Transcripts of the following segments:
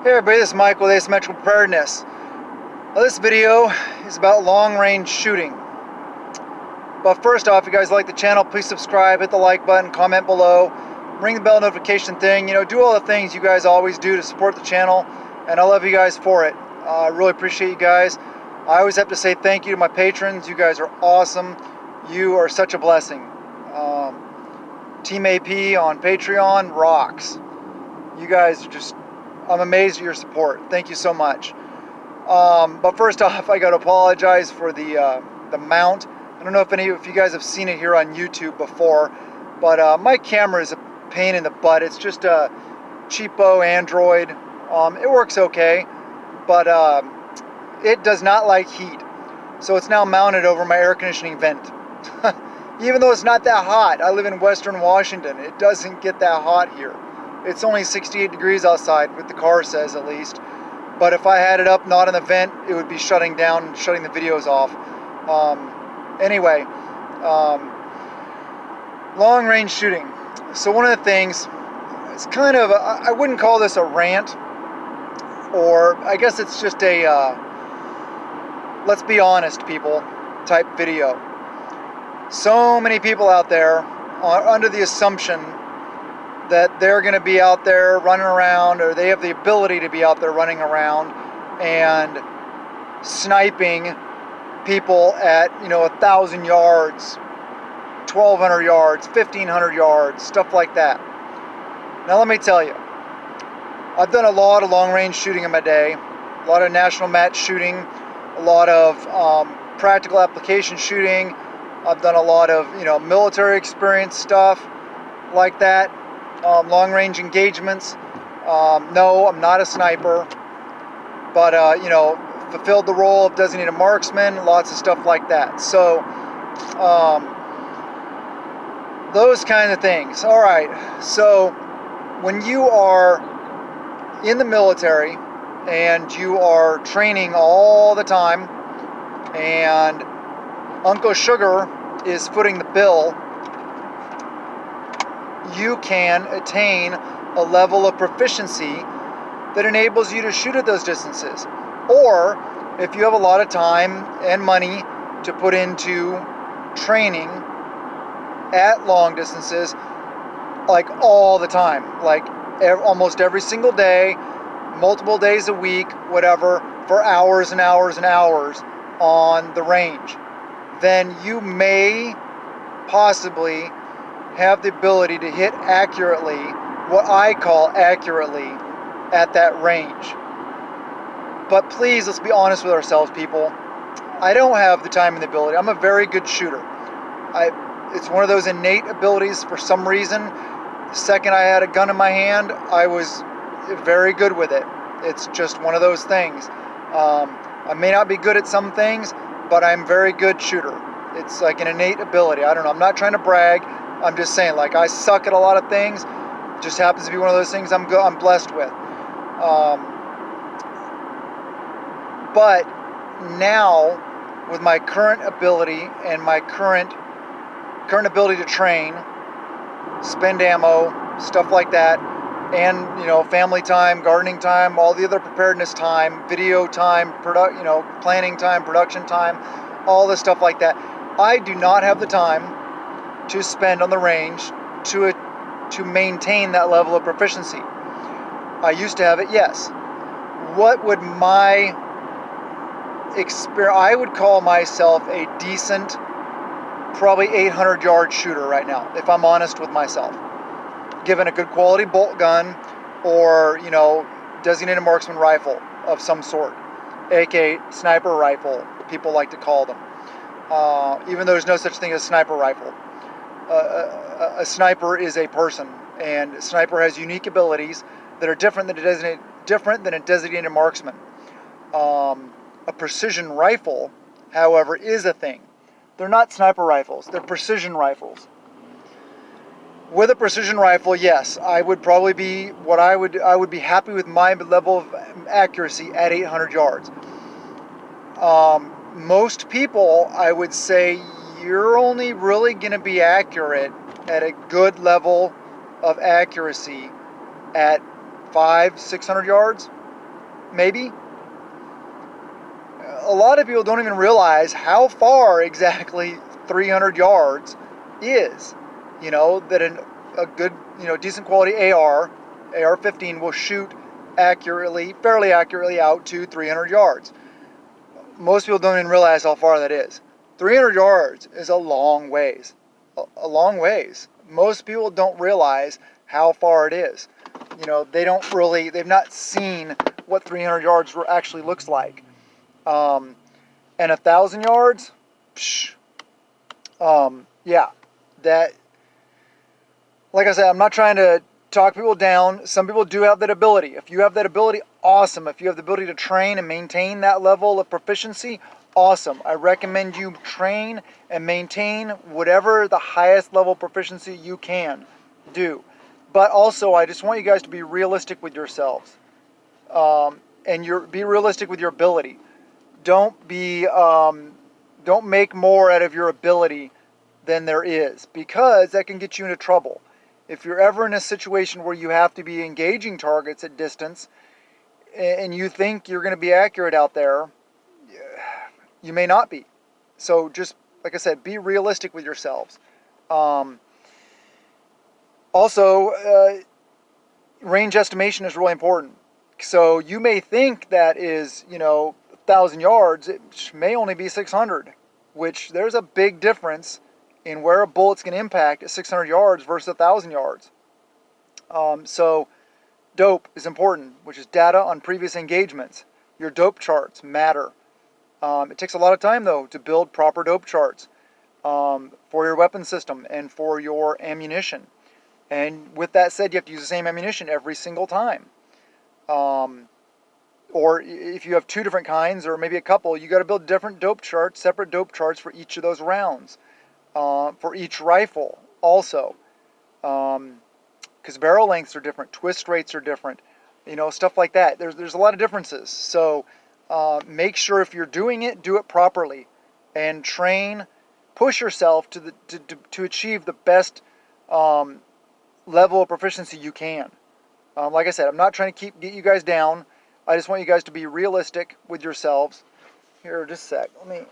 Hey everybody, this is Mike with Asymmetrical Preparedness. Well, this video is about long-range shooting. But first off, if you guys like the channel, please subscribe, hit the like button, comment below, ring the bell notification thing, do all the things you guys always do to support the channel, and I love you guys for it. I really appreciate you guys. I always have to say thank you to my patrons. You guys are awesome. You are such a blessing. Team AP on Patreon rocks. You guys are just, I'm amazed at your support. Thank you so much. But first off, I got to apologize for the mount. I don't know if any of you guys have seen it here on YouTube before, but my camera is a pain in the butt. It's just a cheapo Android. It works okay, but it does not like heat. So it's now mounted over my air conditioning vent. Even though it's not that hot. I live in Western Washington. It doesn't get that hot here. It's only 68 degrees outside, what the car says at least. But if I had it up, not in the vent, it would be shutting down, shutting the videos off. Anyway, long-range shooting. So one of the things, it's kind of, I wouldn't call this a rant, or I guess it's just a, let's be honest, people, type video. So many people out there are under the assumption that they're going to be out there running around, or they have the ability to be out there running around and sniping people at 1,000 yards, 1,200 yards, 1,500 yards, stuff like that. Now let me tell you, I've done a lot of long-range shooting in my day, a lot of national match shooting, a lot of practical application shooting. I've done a lot of military experience stuff like that. Long-range engagements. No, I'm not a sniper, but fulfilled the role of designated marksman, lots of stuff like that. So those kind of things. All right, so when you are in the military and you are training all the time and Uncle Sugar is footing the bill, you can attain a level of proficiency that enables you to shoot at those distances. Or if you have a lot of time and money to put into training at long distances, like all the time, like almost every single day, multiple days a week, whatever, for hours and hours and hours on the range, then you may possibly have the ability to hit accurately, what I call accurately, at that range. But please, let's be honest with ourselves, people. I don't have the time and the ability. I'm a very good shooter. It's one of those innate abilities for some reason. The second I had a gun in my hand, I was very good with it. It's just one of those things. I may not be good at some things, but I'm a very good shooter. It's like an innate ability. I don't know. I'm not trying to brag. I'm just saying, like, I suck at a lot of things. It just happens to be one of those things I'm blessed with. But now, with my current ability and my current ability to train, spend ammo, stuff like that, and family time, gardening time, all the other preparedness time, video time, planning time, production time, all this stuff like that, I do not have the time to spend on the range to maintain that level of proficiency. I used to have it, yes. What would my experience? I would call myself a decent, probably 800-yard shooter right now, if I'm honest with myself. Given a good quality bolt gun, or designated marksman rifle of some sort, aka sniper rifle, people like to call them. Even though there's no such thing as sniper rifle. A sniper is a person, and a sniper has unique abilities that are different than a designated marksman. A precision rifle, however, is a thing. They're not sniper rifles; they're precision rifles. With a precision rifle, yes, I would probably be I would be happy with my level of accuracy at 800 yards. Most people, I would say, you're only really going to be accurate at a good level of accuracy at 500-600 yards. maybe. A lot of people don't even realize how far exactly 300 yards is. You know, that a good, decent quality AR-15 will shoot accurately, fairly accurately out to 300 yards. Most people don't even realize how far that is. 300 yards is a long ways. A long ways. Most people don't realize how far it is. They've not seen what 300 yards actually looks like. And 1,000 yards, psh, yeah, that, like I said, I'm not trying to talk people down. Some people do have that ability. If you have that ability, awesome. If you have the ability to train and maintain that level of proficiency, awesome. I recommend you train and maintain whatever the highest level proficiency you can do. But also, I just want you guys to be realistic with yourselves, and be realistic with your ability. Don't make more out of your ability than there is, because that can get you into trouble. If you're ever in a situation where you have to be engaging targets at distance and you think you're going to be accurate out there, you may not be. So just, like I said, be realistic with yourselves. Also, range estimation is really important. So you may think that is, 1,000 yards, it may only be 600, which there's a big difference in where a bullet's going to impact at 600 yards versus 1,000 yards. So dope is important, which is data on previous engagements. Your dope charts matter. It takes a lot of time, though, to build proper dope charts for your weapon system and for your ammunition. And with that said, you have to use the same ammunition every single time. Or if you have two different kinds, or maybe a couple, you got to build different dope charts, separate dope charts for each of those rounds, for each rifle also. Because barrel lengths are different, twist rates are different, stuff like that. There's a lot of differences. So make sure if you're doing it, do it properly, and train, push yourself to achieve the best level of proficiency you can. Like I said, I'm not trying to get you guys down. I just want you guys to be realistic with yourselves. Here, just a sec. It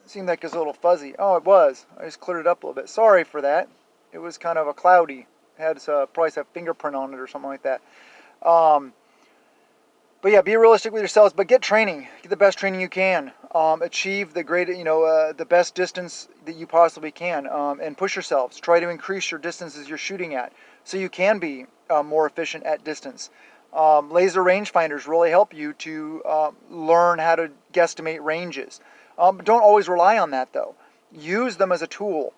seemed like it was a little fuzzy. Oh, it was. I just cleared it up a little bit. Sorry for that. It was kind of a cloudy. It had probably a fingerprint on it or something like that. But yeah, be realistic with yourselves. But get training. Get the best training you can. Achieve the best distance that you possibly can, and push yourselves. Try to increase your distances you're shooting at, so you can be more efficient at distance. Laser rangefinders really help you to learn how to guesstimate ranges. Don't always rely on that, though. Use them as a tool.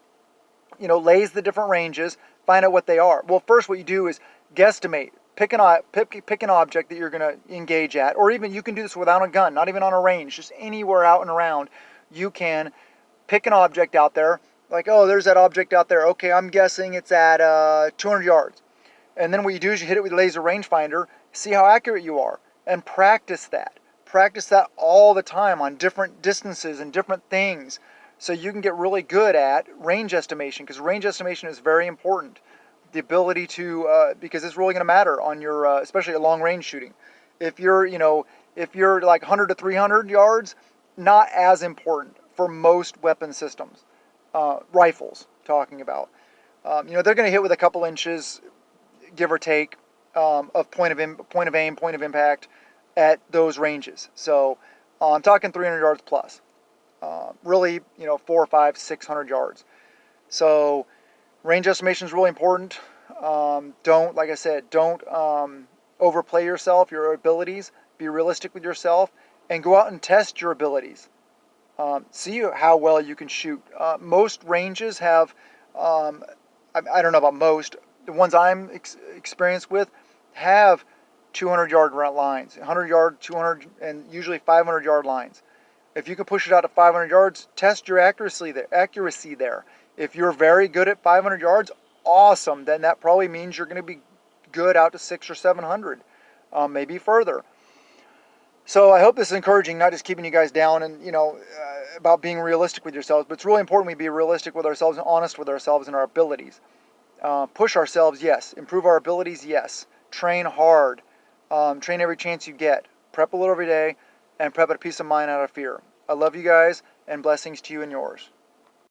Lays the different ranges, find out what they are. Well, first what you do is guesstimate. Pick an object that you're going to engage at, or even you can do this without a gun, not even on a range, just anywhere out and around. You can pick an object out there, like, oh, there's that object out there. Okay, I'm guessing it's at 200 yards. And then what you do is you hit it with a laser rangefinder, see how accurate you are, and practice that. Practice that all the time on different distances and different things, so you can get really good at range estimation, because range estimation is very important. The ability to, because it's really going to matter on your, especially at long range shooting. If you're like 100 to 300 yards, not as important for most weapon systems. Rifles, talking about. They're going to hit with a couple inches, give or take, of point of aim, point of impact at those ranges. So I'm talking 300 yards plus. Really, 400, 500, 600 yards. So range estimation is really important. Like I said, don't overplay yourself, your abilities. Be realistic with yourself, and go out and test your abilities. See how well you can shoot. Most ranges have, I don't know about most, the ones I'm experienced with have 200 yard lines, 100 yard, 200, and usually 500 yard lines. If you can push it out to 500 yards, test your accuracy there. If you're very good at 500 yards, awesome. Then that probably means you're going to be good out to 600 or 700, maybe further. So I hope this is encouraging, not just keeping you guys down and, about being realistic with yourselves, but it's really important we be realistic with ourselves and honest with ourselves and our abilities. Push ourselves, yes. Improve our abilities, yes. Train hard. Train every chance you get. Prep a little every day, and prep at peace of mind out of fear. I love you guys, and blessings to you and yours.